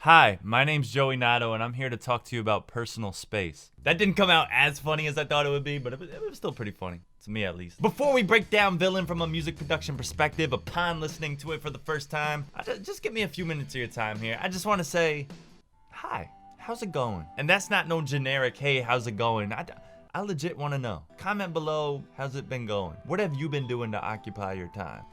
Hi, my name's Joey Nato, and I'm here to talk to you about personal space. That didn't come out as funny as I thought it would be, but it was still pretty funny. To me, at least. Before we break down Villain from a music production perspective, upon listening to it for the first time, just give me a few minutes of your time here. I just want to say, hi, how's it going? And that's not no generic, hey, how's it going? I legit want to know. Comment below, how's it been going? What have you been doing to occupy your time?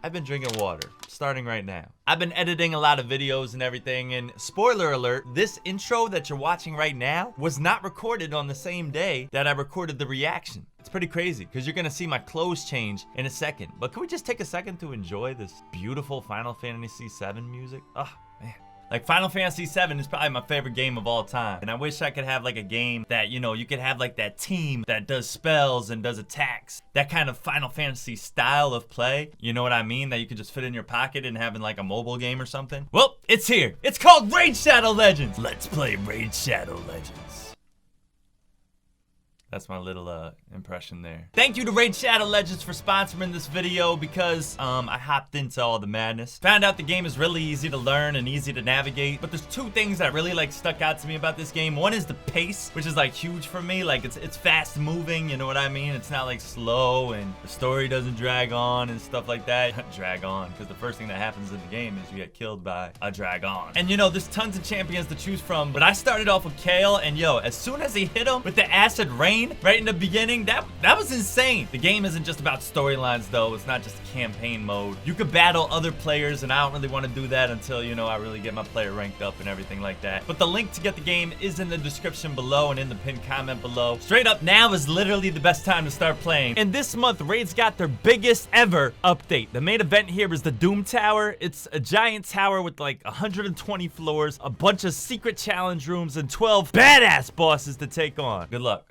I've been drinking water, starting right now. I've been editing a lot of videos and everything, and spoiler alert, this intro that you're watching right now was not recorded on the same day that I recorded the reaction. It's pretty crazy, because you're gonna see my clothes change in a second. But can we just take a second to enjoy this beautiful Final Fantasy VII music? Oh, man. Like, Final Fantasy VII is probably my favorite game of all time. And I wish I could have like a game that, you know, you could have like that team that does spells and does attacks. That kind of Final Fantasy style of play. You know what I mean? That you could just fit in your pocket and have in like a mobile game or something. Well, it's here. It's called Raid Shadow Legends. Let's play Raid Shadow Legends. That's my little impression there. Thank you to Raid Shadow Legends for sponsoring this video because I hopped into all the madness. Found out the game is really easy to learn and easy to navigate, but there's two things that really like stuck out to me about this game. One is the pace, which is like huge for me. Like it's fast moving, you know what I mean? It's not like slow and the story doesn't drag on and stuff like that. Drag on, because the first thing that happens in the game is you get killed by a dragon. And you know, there's tons of champions to choose from, but I started off with Kale, and yo, as soon as he hit him with the acid rain right in the beginning, that was insane. The game isn't just about storylines though. It's not just campaign mode. You could battle other players, and I don't really want to do that until, you know, I really get my player ranked up and everything like that. But the link to get the game is in the description below and in the pinned comment below. Straight up, now is literally the best time to start playing. And this month, Raid's got their biggest ever update. The main event here is the Doom Tower. It's a giant tower with like 120 floors, a bunch of secret challenge rooms, and 12 badass bosses to take on. Good luck.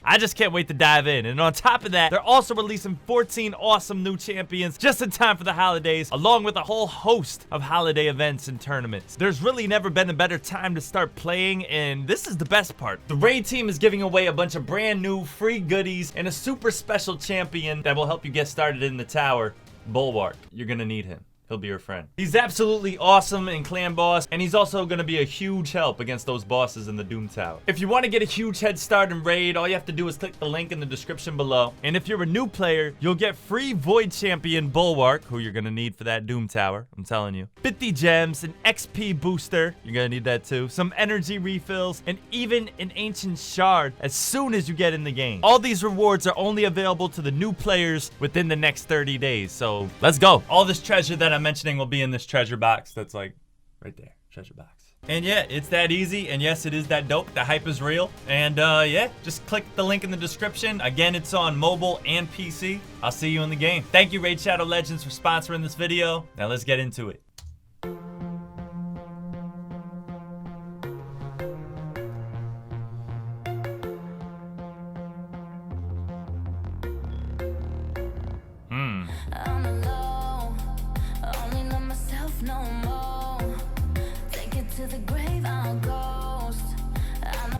I just can't wait to dive in. And on top of that, they're also releasing 14 awesome new champions just in time for the holidays, along with a whole host of holiday events and tournaments. There's really never been a better time to start playing, and this is the best part. The Raid team is giving away a bunch of brand new free goodies and a super special champion that will help you get started in the tower, Bulwark. You're gonna need him. He'll be your friend. He's absolutely awesome in Clan Boss, and he's also gonna be a huge help against those bosses in the Doom Tower. If you want to get a huge head start in Raid, all you have to do is click the link in the description below. And if you're a new player, you'll get free Void Champion Bulwark, who you're gonna need for that Doom Tower, I'm telling you. 50 gems, an XP booster, you're gonna need that too, some energy refills, and even an Ancient Shard as soon as you get in the game. All these rewards are only available to the new players within the next 30 days, so let's go. All this treasure that I'm mentioning will be in this treasure box that's like right there, treasure box. And yeah, it's that easy, and yes, it is that dope. The hype is real. And yeah, just click the link in the description. Again, it's on mobile and PC. I'll see you in the game. Thank you, Raid Shadow Legends, for sponsoring this video. Now let's get into it.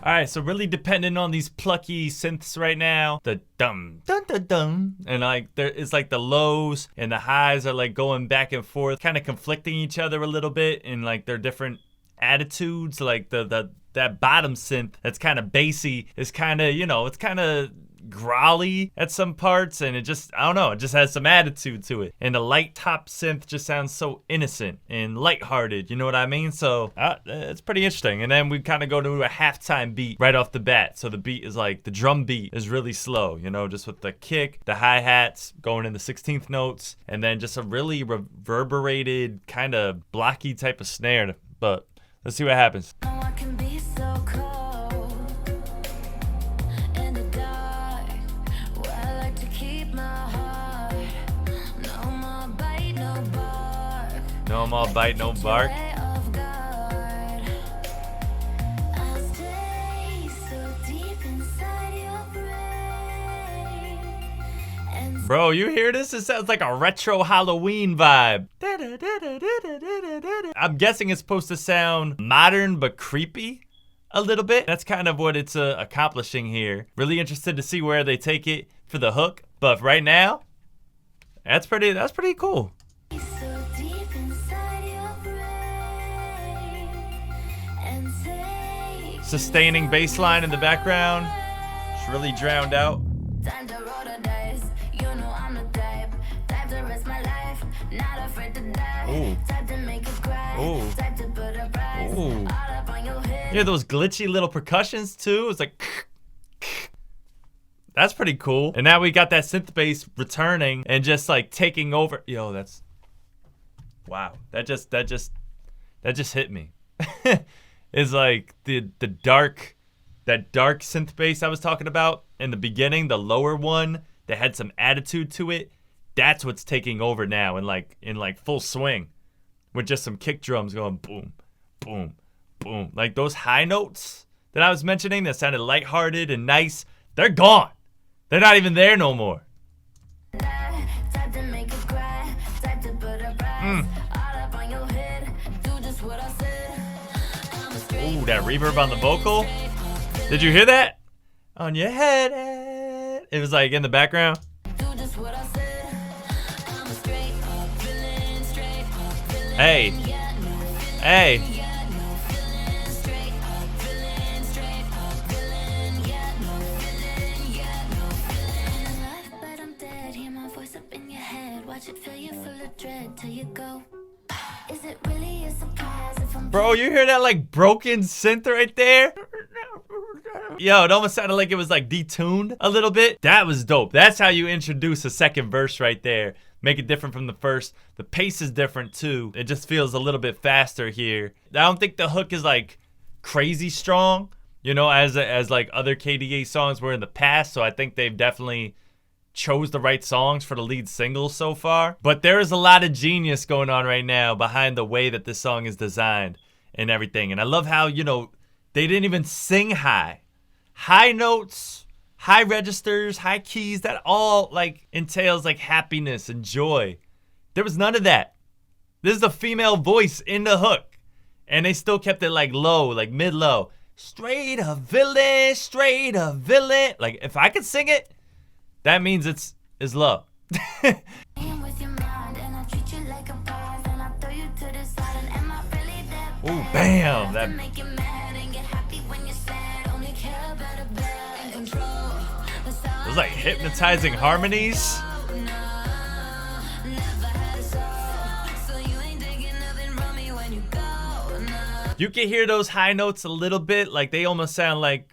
Alright, so really dependent on these plucky synths right now. The dum dun dun dun. And like there is like the lows and the highs are like going back and forth, kind of conflicting each other a little bit in like their different attitudes. Like that bottom synth that's kind of bassy is kind of, you know, it's kind of growly at some parts, and it just, I don't know, it just has some attitude to it. And the light top synth just sounds so innocent and lighthearted, you know what I mean? So it's pretty interesting. And then we kind of go to a halftime beat right off the bat. So the beat is like, the drum beat is really slow, you know, just with the kick, the hi-hats going in the 16th notes, and then just a really reverberated kind of blocky type of snare. But let's see what happens. No more bite, no bark. Bro, you hear this? It sounds like a retro Halloween vibe. I'm guessing it's supposed to sound modern but creepy a little bit. That's kind of what it's accomplishing here. Really interested to see where they take it for the hook. But right now, that's pretty cool. sustaining bass line in the background. It's really drowned out. Time to roll the dice. You know I'm the type to risk my life. Not afraid to die. Ooh. Type to make you cry. Ooh. Type to put a price. Ooh. All up on your head. Yeah, those glitchy little percussions too. It's like that's pretty cool. And now we got that synth bass returning and just like taking over. Yo, that's wow. That just hit me. It's like the dark, that dark synth bass I was talking about in the beginning, the lower one that had some attitude to it. That's what's taking over now in like full swing, with just some kick drums going boom, boom, boom. Like those high notes that I was mentioning that sounded lighthearted and nice, they're gone. They're not even there no more. Type to make you cry. Type to put a price. All up on your head. Do just what I said. I'm a straight Ooh, that reverb on the vocal. Did you hear that? On your head. It was like in the background. do just what I said. I'm a straight up villain. Straight up villain. Hey. Yeah, no Hey. yeah, no villain. Straight up villain. Straight up villain. Yeah, no villain. Yeah, no villain. Alive, but I'm dead. Hear my voice up in your head. Watch it fill you full of dread till you go. Is it really a surprise if I'm Bro, you hear that like broken synth right there? Yo, it almost sounded like it was like detuned a little bit. That was dope. That's how you introduce a second verse right there. Make it different from the first. The pace is different too. It just feels a little bit faster here. I don't think the hook is like crazy strong, you know, as like other KDA songs were in the past. So I think they've definitely chose the right songs for the lead single so far. But there is a lot of genius going on right now behind the way that this song is designed and everything. And I love how, you know, they didn't even sing high. High notes, high registers, high keys, that all like entails like happiness and joy. There was none of that. This is the female voice in the hook. And they still kept it like low, like mid-low. Straight up villain, straight up villain. Like if I could sing it, that means it's low. playing with your mind and I treat you like a prize and I throw you to the side and am I really that bad? Ooh, bam. To make you mad and get happy when you're sad. Only care about a bad and control. That's how Those like hypnotizing harmonies. never had a soul. So you ain't taking nothing from me when you go. No. You can hear those high notes a little bit. Like they almost sound like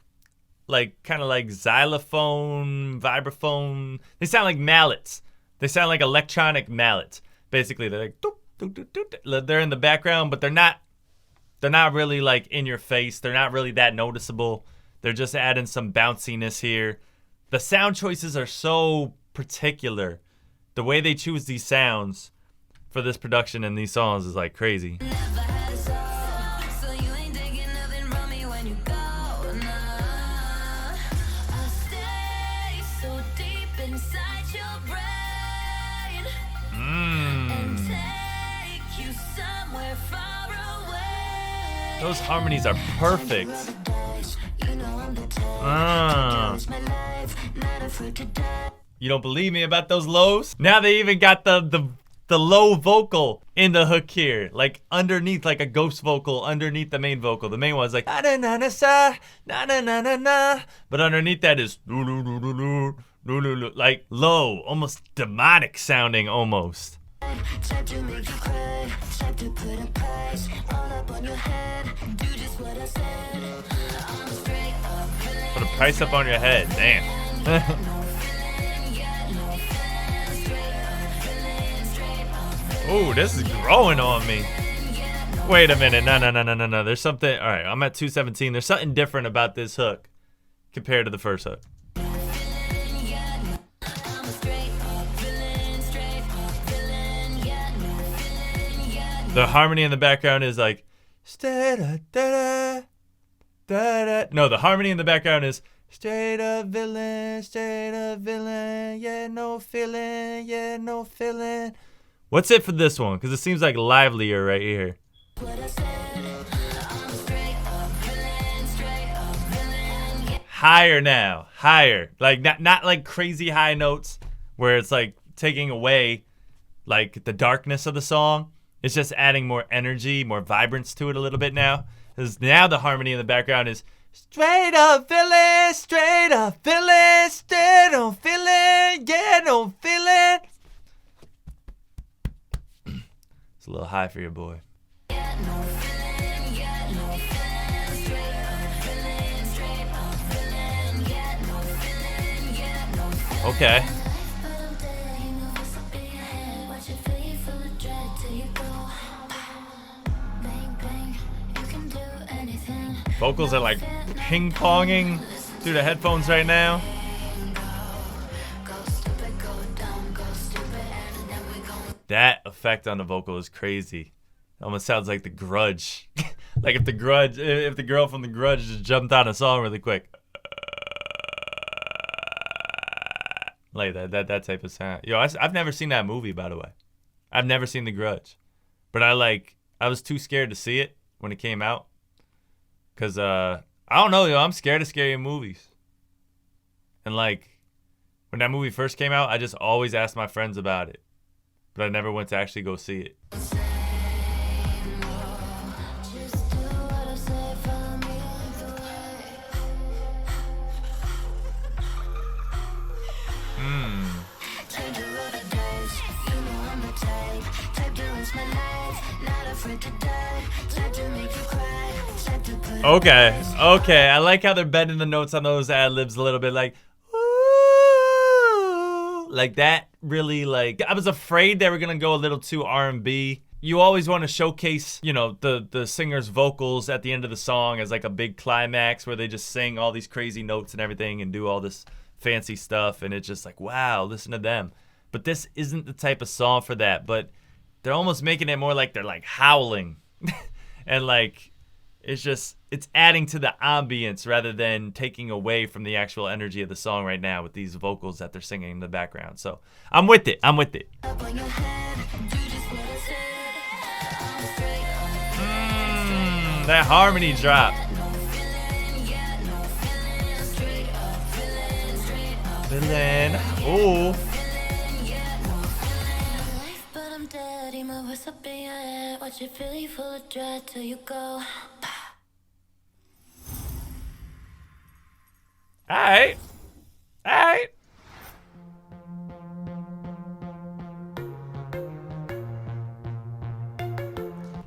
kind of like xylophone, vibraphone. They sound like mallets. They sound like electronic mallets. Basically, they're like doop, doop, doop, doop. They're in the background, but they're not really like in your face. They're not really that noticeable. They're just adding some bounciness here. The sound choices are so particular. The way they choose these sounds for this production and these songs is like crazy. Never had a soul. So you ain't taking nothing from me when you go. No. I stay so deep inside your brain and take you somewhere far away. Those harmonies are perfect. You know I'm the type Ah. to lose my life, not afraid to die. You don't believe me about those lows? Now they even got the low vocal in the hook here, like underneath, like a ghost vocal underneath the main vocal. The main one's like na na na na na na na na na, but underneath that is like low, almost demonic sounding almost. Type to make you cry, type to put a price all up on your head. Do just what I said. I'm straight up villain. Put a price up on your head, damn. No feeling, yeah, no feeling. Straight up villain, straight up villain. Ooh, this is growing on me. Wait a minute, no. There's something, all right, I'm at 217. There's something different about this hook compared to the first hook. I'm a straight up villain, straight up villain. Yeah, no feeling, yeah, no. The harmony in the background is like no, the harmony in the background is straight up villain, yeah, no feeling, yeah, no feeling. What's it for this one? Because it seems like livelier right here. What I said. I'm straight up villain, straight up villain. Yeah. Higher now, higher. Like not like crazy high notes where it's like taking away like the darkness of the song. It's just adding more energy, more vibrance to it a little bit now. Because now the harmony in the background is Straight up feeling, straight up feeling, straight up feeling, yeah, no feeling. It's a little high for your boy. Okay. Vocals are like ping-ponging through the headphones right now. That effect on the vocal is crazy. It almost sounds like The Grudge. Like if the girl from The Grudge just jumped on a song really quick. Like that type of sound. Yo, I've never seen that movie, by the way. I've never seen The Grudge. But I was too scared to see it when it came out. Cause I don't know, yo, I'm scared of scary movies. And like when that movie first came out, I just always asked my friends about it. But I never went to actually go see it. Okay, I like how they're bending the notes on those ad-libs a little bit, like, ooh, like that really, like, I was afraid they were gonna go a little too R&B. You always want to showcase, you know, the singer's vocals at the end of the song as like a big climax where they just sing all these crazy notes and everything and do all this fancy stuff, and it's just like, wow, listen to them. But this isn't the type of song for that, but they're almost making it more like they're like howling. And like, it's adding to the ambience rather than taking away from the actual energy of the song right now with these vocals that they're singing in the background. So I'm with it. That harmony drop. Villain. Ooh. But I'm dirty, my voice up in your head. Watch it really full of dread till you go. Alright.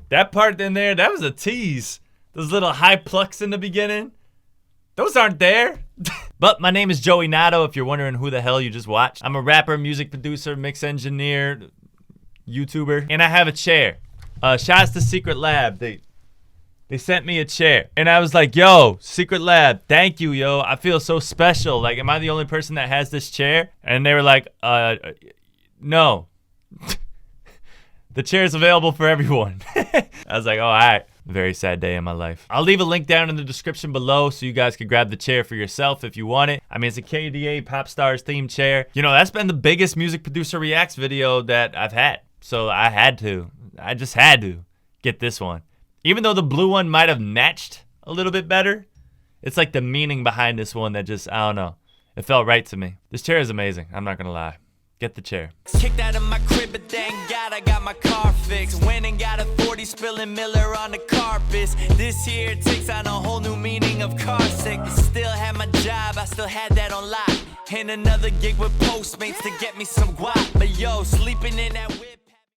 That part in there, that was a tease. Those little high plucks in the beginning, those aren't there. But my name is Joey Nato, if you're wondering who the hell you just watched. I'm a rapper, music producer, mix engineer, YouTuber, and I have a chair. Shouts to Secret Lab. They sent me a chair. And I was like, yo, Secret Lab, thank you, yo. I feel so special. Like, am I the only person that has this chair? And they were like, no. The chair is available for everyone. I was like, oh, all right. Very sad day in my life. I'll leave a link down in the description below so you guys can grab the chair for yourself if you want it. I mean, it's a KDA Pop Stars themed chair. You know, that's been the biggest Music Producer Reacts video that I've had. So I just had to get this one. Even though the blue one might have matched a little bit better, it's like the meaning behind this one that just, I don't know. It felt right to me. This chair is amazing. I'm not gonna lie. Get the chair. Kicked out of my crib, but thank God I got my car fixed. Went and got a 40, spilling Miller on the carpets. This year takes on a whole new meaning of car sick. Still had my job, I still had that on lock. And another gig with Postmates to get me some guap. But yo, sleeping in that whip.